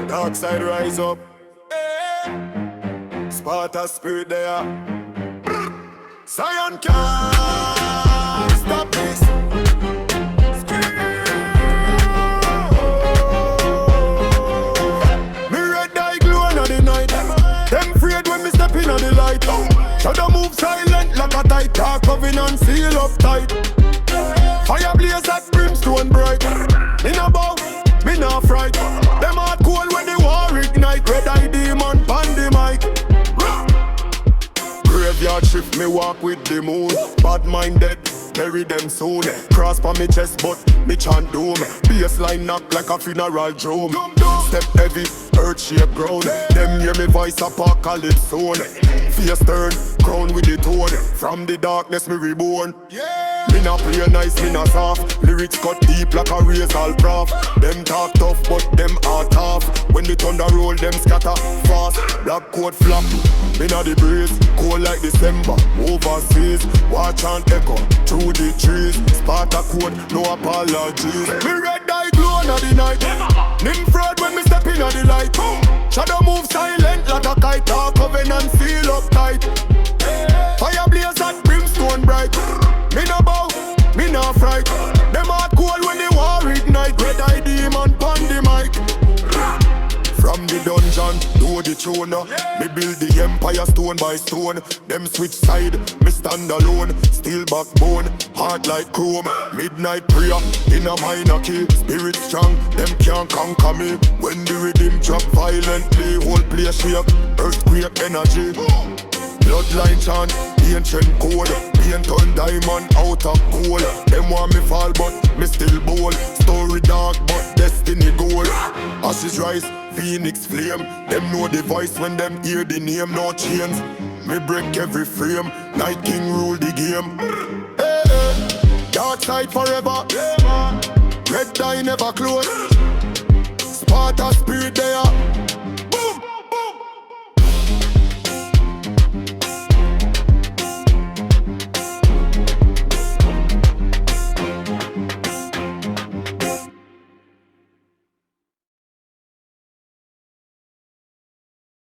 Dark side rise up. Sparta spirit there. Zion can't stop this. Me red eye glow under the night. Them afraid when me step in on the light. Shadow move silent like a tight dark covenant seal up tight. Fire blaze like brimstone bright. Me no bow, me no fright. Them heart cold when the war ignite. Red eye demon pan the mic. Graveyard shift me walk with the moon. Bad minded, bury them soon. Cross pa me chest but me chant doom. Bassline knock like a funeral drum. Step heavy, earth shape ground. Them hear me voice apocalypse soon. Face turn, crown with the tone. From the darkness me reborn. Me nah play nice, me nah soft. Lyrics cut deep like a razor prof. Them talk tough, but them heart off. When the thunder roll, them scatter fast. Black coat flap, me nah the breeze. Cold like December, overseas. Watch and echo through the trees. Sparta code, no apologies. Me red eye glow under the night. Nim fraud when me step in on the light. Shadow move silent like a kite. Dark covenant seal up tight. Fire blaze and brimstone bright. Me no bow, me no fright. Them heart cold when the war ignite. Red eye demon pan the mic. From the dungeon to the throne, me build the empire stone by stone. Them switch side, me stand alone. Steel backbone, heart like chrome. Midnight prayer, in a minor key. Spirit strong, them can't conquer me. When the rhythm drop violently, whole place shake, earthquake energy. Bloodline chant, ancient code. Paint on diamond out of gold. Them want me fall but me still bold. Story dark but destiny gold. Ashes rise, phoenix flame. Them know the voice when them hear the name. No chains, me break every frame. Night King rule the game. Hey, hey. Dark side forever. Red die never close. Sparta